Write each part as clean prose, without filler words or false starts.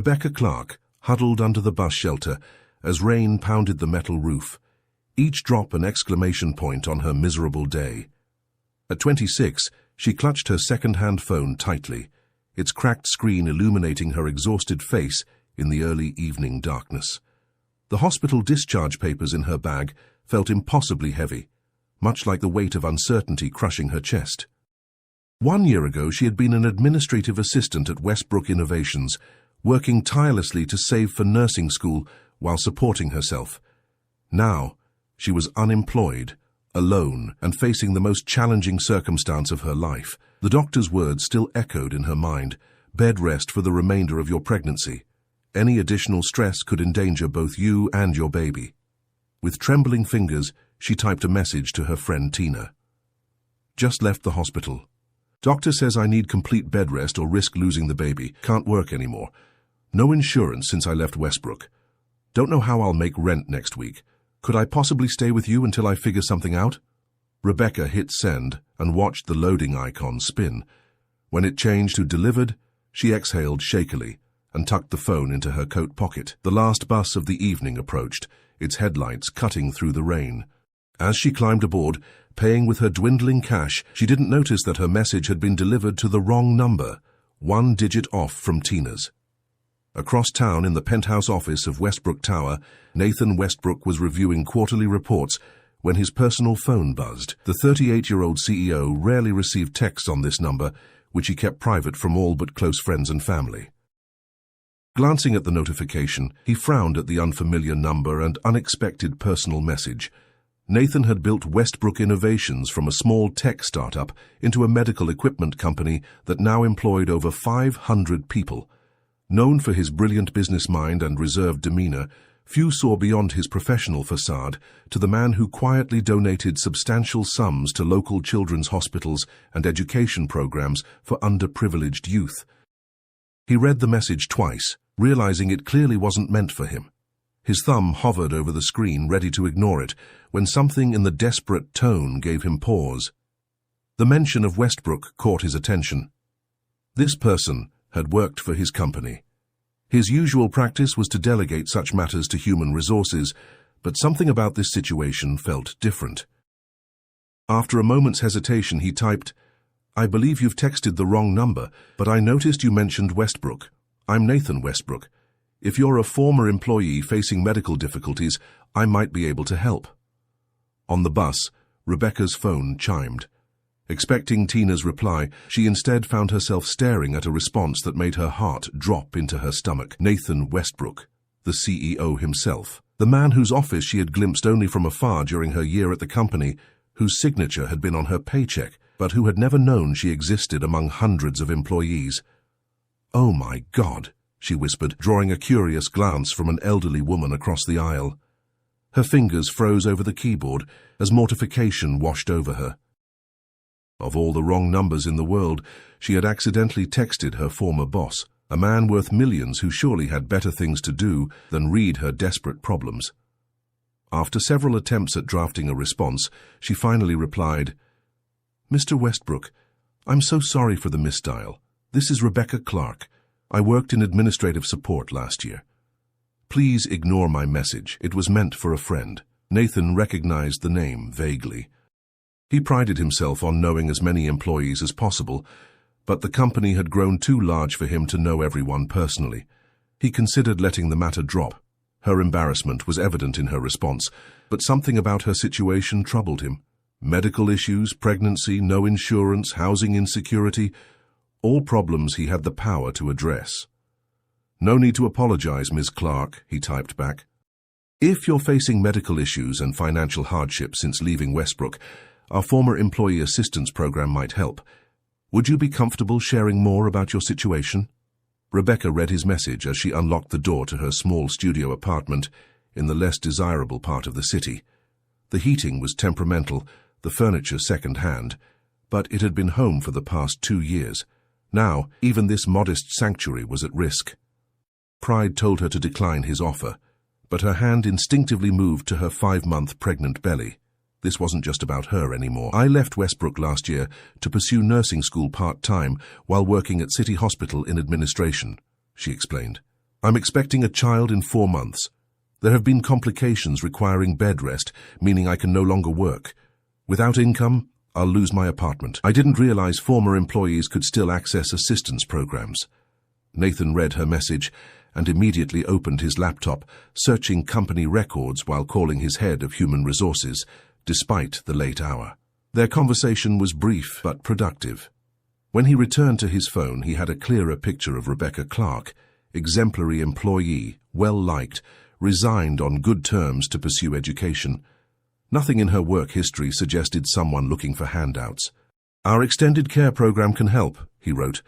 Rebecca Clark huddled under the bus shelter as rain pounded the metal roof, each drop an exclamation point on her miserable day. At 26, she clutched her second-hand phone tightly, its cracked screen illuminating her exhausted face in the early evening darkness. The hospital discharge papers in her bag felt impossibly heavy, much like the weight of uncertainty crushing her chest. 1 year ago, she had been an administrative assistant at Westbrook Innovations, working tirelessly to save for nursing school while supporting herself. Now, she was unemployed, alone, and facing the most challenging circumstance of her life. The doctor's words still echoed in her mind: bed rest for the remainder of your pregnancy. Any additional stress could endanger both you and your baby. With trembling fingers, she typed a message to her friend Tina. Just left the hospital. Doctor says I need complete bed rest or risk losing the baby. Can't work anymore. No insurance since I left Westbrook. Don't know how I'll make rent next week. Could I possibly stay with you until I figure something out? Rebecca hit send and watched the loading icon spin. When it changed to delivered, she exhaled shakily and tucked the phone into her coat pocket. The last bus of the evening approached, its headlights cutting through the rain. As she climbed aboard, paying with her dwindling cash, she didn't notice that her message had been delivered to the wrong number, 1 digit off from Tina's. Across town in the penthouse office of Westbrook Tower, Nathan Westbrook was reviewing quarterly reports when his personal phone buzzed. The 38-year-old CEO rarely received texts on this number, which he kept private from all but close friends and family. Glancing at the notification, he frowned at the unfamiliar number and unexpected personal message. Nathan had built Westbrook Innovations from a small tech startup into a medical equipment company that now employed over 500 people. Known for his brilliant business mind and reserved demeanor, few saw beyond his professional facade to the man who quietly donated substantial sums to local children's hospitals and education programs for underprivileged youth. He read the message twice, realizing it clearly wasn't meant for him. His thumb hovered over the screen, ready to ignore it, when something in the desperate tone gave him pause. The mention of Westbrook caught his attention. This person had worked for his company. His usual practice was to delegate such matters to human resources, but something about this situation felt different. After a moment's hesitation, he typed, "I believe you've texted the wrong number, but I noticed you mentioned Westbrook. I'm Nathan Westbrook. If you're a former employee facing medical difficulties, I might be able to help." On the bus, Rebecca's phone chimed. Expecting Tina's reply, she instead found herself staring at a response that made her heart drop into her stomach. Nathan Westbrook, the CEO himself, the man whose office she had glimpsed only from afar during her year at the company, whose signature had been on her paycheck, but who had never known she existed among hundreds of employees. "Oh my God," she whispered, drawing a curious glance from an elderly woman across the aisle. Her fingers froze over the keyboard as mortification washed over her. Of all the wrong numbers in the world, she had accidentally texted her former boss, a man worth millions who surely had better things to do than read her desperate problems. After several attempts at drafting a response, she finally replied, "Mr. Westbrook, I'm so sorry for the misdial. This is Rebecca Clark. I worked in administrative support last year. Please ignore my message. It was meant for a friend." Nathan recognized the name vaguely. He prided himself on knowing as many employees as possible, but the company had grown too large for him to know everyone personally. He considered letting the matter drop. Her embarrassment was evident in her response, but something about her situation troubled him. Medical issues, pregnancy, no insurance, housing insecurity, all problems he had the power to address. "No need to apologize, Ms. Clark," he typed back. "If you're facing medical issues and financial hardship since leaving Westbrook, our former employee assistance program might help. Would you be comfortable sharing more about your situation?" Rebecca read his message as she unlocked the door to her small studio apartment in the less desirable part of the city. The heating was temperamental, the furniture second-hand, but it had been home for the past 2 years. Now, even this modest sanctuary was at risk. Pride told her to decline his offer, but her hand instinctively moved to her 5-month pregnant belly. This wasn't just about her anymore. "I left Westbrook last year to pursue nursing school part-time while working at City Hospital in administration," she explained. I'm expecting a child in 4 months. There have been complications requiring bed rest, meaning I can no longer work. Without income, I'll lose my apartment. I didn't realize former employees could still access assistance programs. Nathan read her message and immediately opened his laptop, searching company records while calling his head of human resources, despite the late hour. Their conversation was brief but productive. When he returned to his phone, he had a clearer picture of Rebecca Clark, exemplary employee, well-liked, resigned on good terms to pursue education. Nothing in her work history suggested someone looking for handouts. Our extended care program can help, he wrote.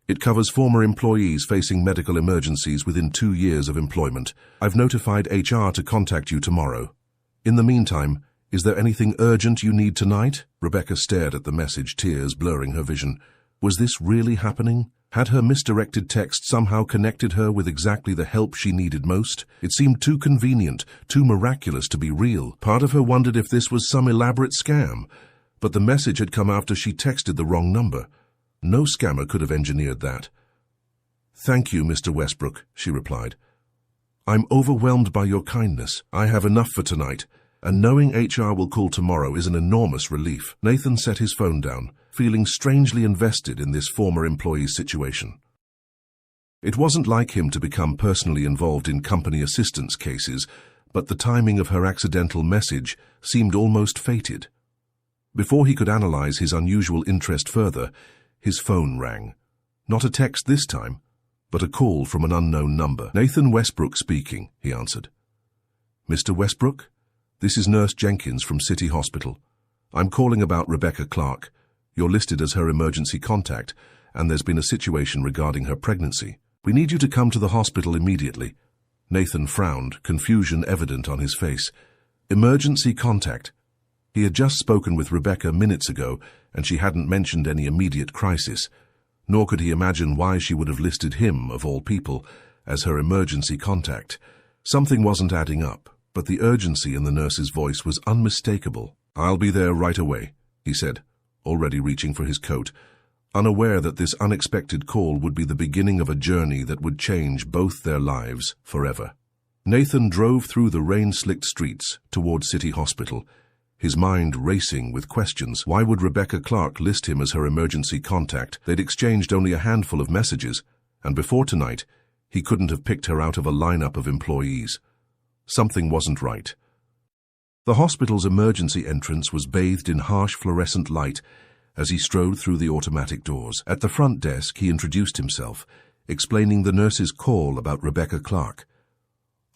It covers former employees facing medical emergencies within 2 years of employment. I've notified HR to contact you tomorrow. In the meantime, is there anything urgent you need tonight? Rebecca stared at the message, tears blurring her vision. Was this really happening? Had her misdirected text somehow connected her with exactly the help she needed most? It seemed too convenient, too miraculous to be real. Part of her wondered if this was some elaborate scam, but the message had come after she texted the wrong number. No scammer could have engineered that. Thank you, Mr. Westbrook, she replied. I'm overwhelmed by your kindness. I have enough for tonight, and knowing HR will call tomorrow is an enormous relief. Nathan set his phone down, feeling strangely invested in this former employee's situation. It wasn't like him to become personally involved in company assistance cases, but the timing of her accidental message seemed almost fated. Before he could analyze his unusual interest further, his phone rang. Not a text this time, but a call from an unknown number. Nathan Westbrook speaking, he answered. Mr. Westbrook, this is Nurse Jenkins from City Hospital. I'm calling about Rebecca Clark. You're listed as her emergency contact, and there's been a situation regarding her pregnancy. We need you to come to the hospital immediately. Nathan frowned, confusion evident on his face. Emergency contact. He had just spoken with Rebecca minutes ago, and she hadn't mentioned any immediate crisis, nor could he imagine why she would have listed him, of all people, as her emergency contact. Something wasn't adding up, but the urgency in the nurse's voice was unmistakable. I'll be there right away, he said, already reaching for his coat, unaware that this unexpected call would be the beginning of a journey that would change both their lives forever. Nathan drove through the rain-slicked streets toward City Hospital, his mind racing with questions. Why would Rebecca Clark list him as her emergency contact? They'd exchanged only a handful of messages, and before tonight, he couldn't have picked her out of a lineup of employees. Something wasn't right. The hospital's emergency entrance was bathed in harsh fluorescent light as he strode through the automatic doors. At the front desk, he introduced himself, explaining the nurse's call about Rebecca Clark.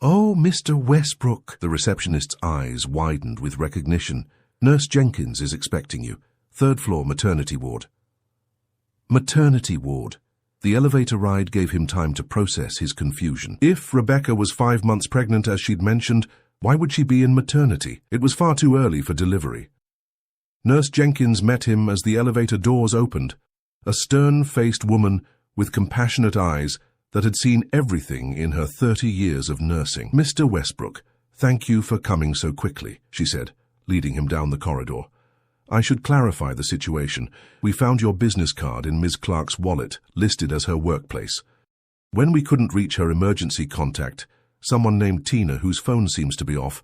Oh, Mr. Westbrook, the receptionist's eyes widened with recognition. Nurse Jenkins is expecting you. 3rd floor maternity ward. Maternity ward. The elevator ride gave him time to process his confusion. If Rebecca was 5 months pregnant, as she'd mentioned, why would she be in maternity? It was far too early for delivery. Nurse Jenkins met him as the elevator doors opened, a stern-faced woman with compassionate eyes that had seen everything in her 30 years of nursing. Mr. Westbrook, thank you for coming so quickly, she said, leading him down the corridor. I should clarify the situation. We found your business card in Ms. Clark's wallet, listed as her workplace. When we couldn't reach her emergency contact, someone named Tina, whose phone seems to be off,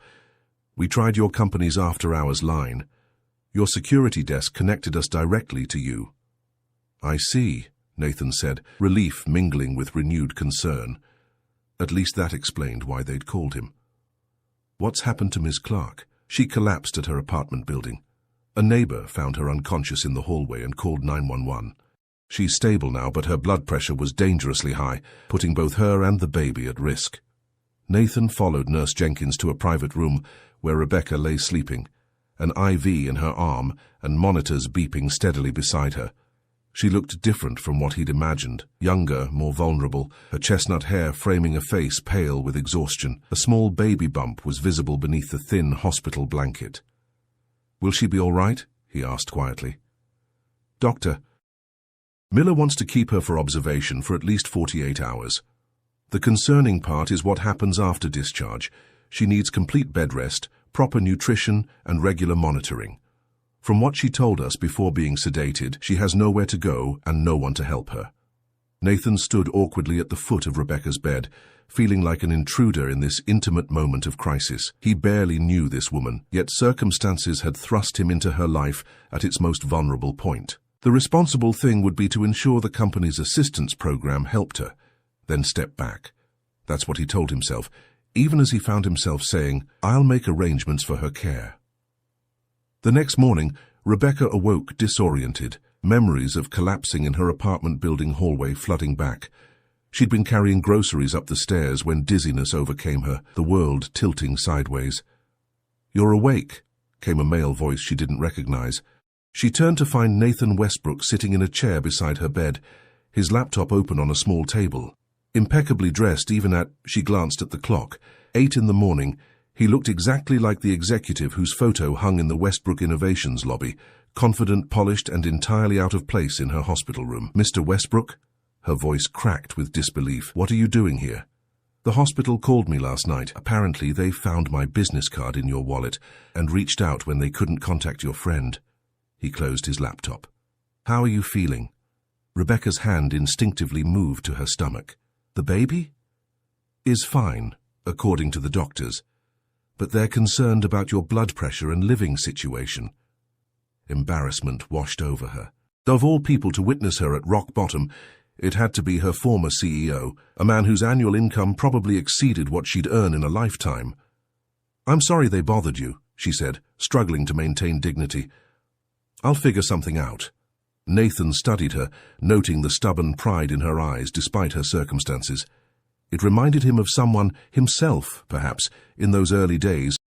we tried your company's after-hours line. Your security desk connected us directly to you. I see, Nathan said, relief mingling with renewed concern. At least that explained why they'd called him. What's happened to Miss Clark? She collapsed at her apartment building. A neighbor found her unconscious in the hallway and called 911. She's stable now, but her blood pressure was dangerously high, putting both her and the baby at risk. Nathan followed Nurse Jenkins to a private room where Rebecca lay sleeping, an IV in her arm and monitors beeping steadily beside her. She looked different from what he'd imagined, younger, more vulnerable, her chestnut hair framing a face pale with exhaustion. A small baby bump was visible beneath the thin hospital blanket. Will she be all right? He asked quietly. Doctor, Miller wants to keep her for observation for at least 48 hours. The concerning part is what happens after discharge. She needs complete bed rest, proper nutrition, and regular monitoring. From what she told us before being sedated, she has nowhere to go and no one to help her. Nathan stood awkwardly at the foot of Rebecca's bed, feeling like an intruder in this intimate moment of crisis. He barely knew this woman, yet circumstances had thrust him into her life at its most vulnerable point. The responsible thing would be to ensure the company's assistance program helped her, then step back. That's what he told himself, even as he found himself saying, "I'll make arrangements for her care." The next morning, Rebecca awoke disoriented, memories of collapsing in her apartment building hallway flooding back. She'd been carrying groceries up the stairs when dizziness overcame her, the world tilting sideways. "You're awake," came a male voice she didn't recognize. She turned to find Nathan Westbrook sitting in a chair beside her bed, his laptop open on a small table. Impeccably dressed she glanced at the clock, 8 in the morning, he looked exactly like the executive whose photo hung in the Westbrook Innovations lobby, confident, polished, and entirely out of place in her hospital room. "Mr. Westbrook?" Her voice cracked with disbelief. "What are you doing here?" "The hospital called me last night. Apparently they found my business card in your wallet and reached out when they couldn't contact your friend." He closed his laptop. "How are you feeling?" Rebecca's hand instinctively moved to her stomach. "The baby?" "Is fine, according to the doctors. But they're concerned about your blood pressure and living situation." Embarrassment washed over her. Of all people to witness her at rock bottom, it had to be her former CEO, a man whose annual income probably exceeded what she'd earn in a lifetime. "I'm sorry they bothered you," she said, struggling to maintain dignity. "I'll figure something out." Nathan studied her, noting the stubborn pride in her eyes despite her circumstances. It reminded him of someone, himself, perhaps, in those early days,